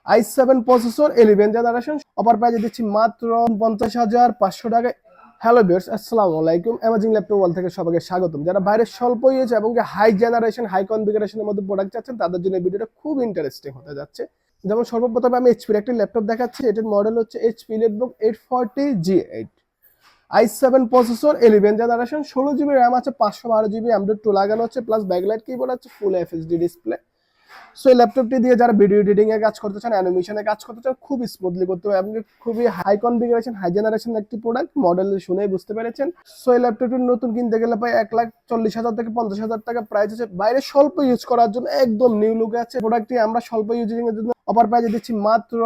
i7 processor 11 generation offer প্রাইজে দিচ্ছি মাত্র 50,500 টাকায়। হ্যালো ভিউয়ার্স, আসসালামু আলাইকুম। অ্যামাজিং ল্যাপটপ ওয়ার্ল্ড থেকে সবাইকে স্বাগতম। যারা বাইরে স্বল্প ইউজ এবং হাই জেনারেশন হাই কনফিগারেশনের মধ্যে প্রোডাক্ট চাচ্ছেন তাদের জন্য এই ভিডিওটা খুব ইন্টারেস্টিং হতে যাচ্ছে। যেমন সর্বপ্রথমে আমি এইচপির একটি ল্যাপটপ দেখাচ্ছি। এটার মডেল হচ্ছে HP EliteBook 840 G8, i7 processor 11 generation, 16 GB RAM আছে, 512 GB M.2 লাগানো হচ্ছে, প্লাস ব্যাকলাইট কিবোর্ড আছে, ফুল এফএসডি ডিসপ্লে। সো এই ল্যাপটপটি দিয়ে যারা ভিডিও এডিটিং এ কাজ করতে চান, অ্যানিমেশনে কাজ করতে চান, খুব স্মুথলি করতে হবে এবং খুবই হাই কনফিগারেশন হাই জেনারেশন একটি প্রোডাক্ট, মডেল শুনেই বুঝতে পেরেছেন। সো এই ল্যাপটপটি নতুন কিনতে গেলে প্রায় 1,40,000 থেকে 50,000 টাকা প্রাইস আছে। বাইরে স্বল্প ইউজ করার জন্য একদম নিউ লুকে আছে প্রোডাক্টটি। আমরা স্বল্প ইউজিং এর জন্য অফার প্রাইজে দিচ্ছি মাত্র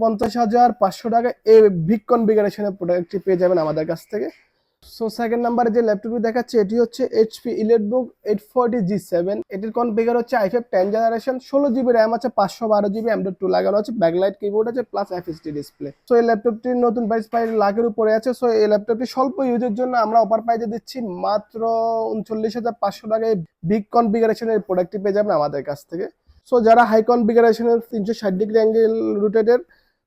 50,500 টাকা। এই বিগ কনফিগারেশনের প্রোডাক্টটি পেয়ে যাবেন আমাদের কাছ থেকে। সো সেকেন্ড নাম্বারে যে ল্যাপটপটি দেখাচ্ছে এটি হচ্ছে এইচপি ইলিটবুক 840 G7। এটির কনফিগার হচ্ছে i5 10 জেনারেশন, 16 GB র্যাম আছে, 512 GB M.2 লাগানো আছে, ব্যাকলাইট কিবোর্ড আছে, প্লাস এফএসডি ডিসপ্লে। সো এই ল্যাপটপটির নতুন প্রাইস প্রায় লাখের উপরে আছে। সো এই ল্যাপটপটি স্বল্প ইউজের জন্য আমরা অফার প্রাইজে দিচ্ছি মাত্র 39,500 টাকায়। বিগ কনফিগারেশনের প্রোডাক্টটি পেয়ে যাবেন আমাদের কাছ থেকে। সো যারা হাই কনফিগারেশনের 360 ডিগ্রি অ্যাঙ্গেল রোটেটের,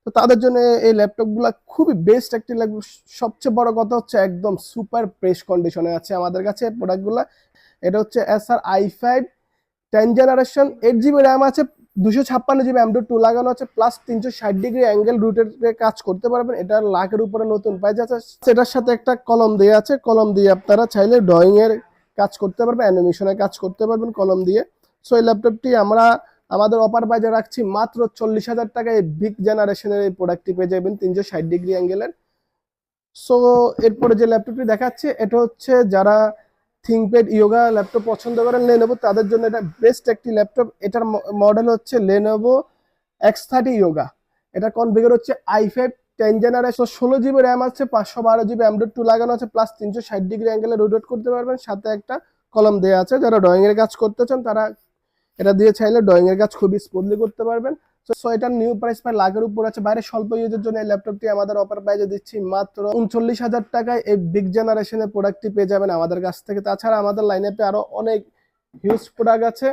তো তাদের জন্য এই ল্যাপটপগুলো খুবই বেস্ট একটি ল্যাপটপ। সবচেয়ে বড় কথা হচ্ছে একদম সুপার প্রেস কন্ডিশনে আছে আমাদের কাছে প্রোডাক্টগুলো। এটা হচ্ছে SR i5 10 generation, 8 GB RAM আছে, 256 GB M.2 লাগানো আছে, প্লাস 360 ডিগ্রি অ্যাঙ্গেল রুটেটে কাজ করতে পারবেন। এটা লাখের উপরে নতুন প্রাইস আছে। সেটার সাথে একটা কলম দেওয়া আছে, কলম দিয়ে আপনারা চাইলে ড্রয়িং এর কাজ করতে পারবেন, অ্যানিমেশনের কাজ করতে পারবেন কলম দিয়ে। সো এই ল্যাপটপটি আমরা আমাদের অফার প্রাইজে রাখছি মাত্র 40,000 টাকায়। বিগ জেনারেশনের এই প্রোডাক্টটি পেয়ে যাবেন 360 ডিগ্রি অ্যাঙ্গেলের। সো এরপরে যে ল্যাপটপটি দেখাচ্ছে এটা হচ্ছে যারা থিংকপ্যাড ইয়োগা ল্যাপটপ পছন্দ করেন লেনোভো, তাদের জন্য এটা বেস্ট একটি ল্যাপটপ। এটার মডেল হচ্ছে লেনোভো X30 ইয়োগা। এটা কনফিগার হচ্ছে i5 10 জেনারেশন, 16 GB র্যাম আছে, 512 GB M.2 লাগানো আছে, প্লাস 360 ডিগ্রি অ্যাঙ্গেলে রোটেট করতে পারবেন, সাথে একটা কলম দেওয়া আছে। যারা ড্রয়িং এর কাজ করতে চান তারা এটা দিয়ে চাইলে ড্রয়িং এর কাজ খুবই স্মুথলি করতে পারবেন। সো এটার নিউ প্রাইস প্রায় লাখের উপর আছে। বাইরে স্বল্প ইউজের জন্য এই ল্যাপটপটি আমাদের অফার প্রাইজে দিচ্ছি মাত্র 39,000 টাকায়। এই বিগ জেনারেশনের প্রোডাক্টটি পেয়ে যাবেন আমাদের কাছ থেকে। তাছাড়া আমাদের লাইনআপে আরো অনেক হিউজ প্রোডাক্ট আছে।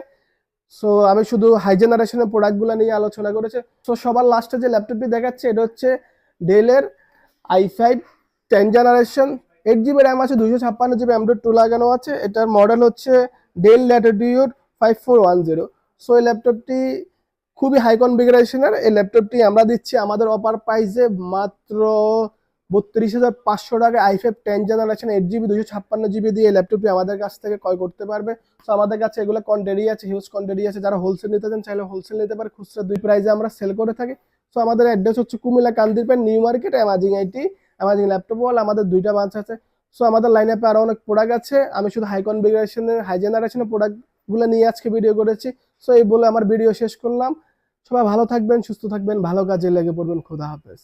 সো আমি শুধু হাই জেনারেশনের প্রোডাক্টগুলো নিয়ে আলোচনা করেছি। সো সবার লাস্টে যে ল্যাপটপটি দেখাচ্ছে এটা হচ্ছে ডেলের i5 10 জেনারেশন, 8 GB র্যাম আছে, 256 GB M.2 লাগানো আছে। এটার মডেল হচ্ছে ডেল ল্যাটিটিউড 5410। সো এই ল্যাপটপটি খুবই হাই কনফিগারেশনের। এই ল্যাপটপটি আমরা দিচ্ছি আমাদের অফার প্রাইসে মাত্র 32,500 টাকা। i5 10 জেনারেশন 8 GB 256 GB দিয়ে এই ল্যাপটপটি আমাদের কাছ থেকে ক্রয় করতে পারবে। সো আমাদের কাছে এগুলো কোয়ান্টিটি আছে, হিউজ কোয়ান্টিটি আছে। যারা হোলসেল নিতে চান চাইলে হোলসেল নিতে পারে, খুচরা দুই প্রাইসে আমরা সেল করে থাকি। সো আমাদের অ্যাড্রেস হচ্ছে Comilla Kandirpar new market, amazing IT, amazing laptop wall. আমাদের দুইটা ব্রাঞ্চ আছে। সো আমাদের লাইন আপে আরো অনেক প্রোডাক্ট আছে। আমি শুধু হাই কনফিগারেশনের হাই জেনারেশনের প্রোডাক্টগুলো নিয়ে আজকে ভিডিও করেছি। সো এই বলে আমার ভিডিও শেষ করলাম। সবাই ভালো থাকবেন, সুস্থ থাকবেন, ভালো কাজে লেগে পড়বেন। খোদা হাফেজ।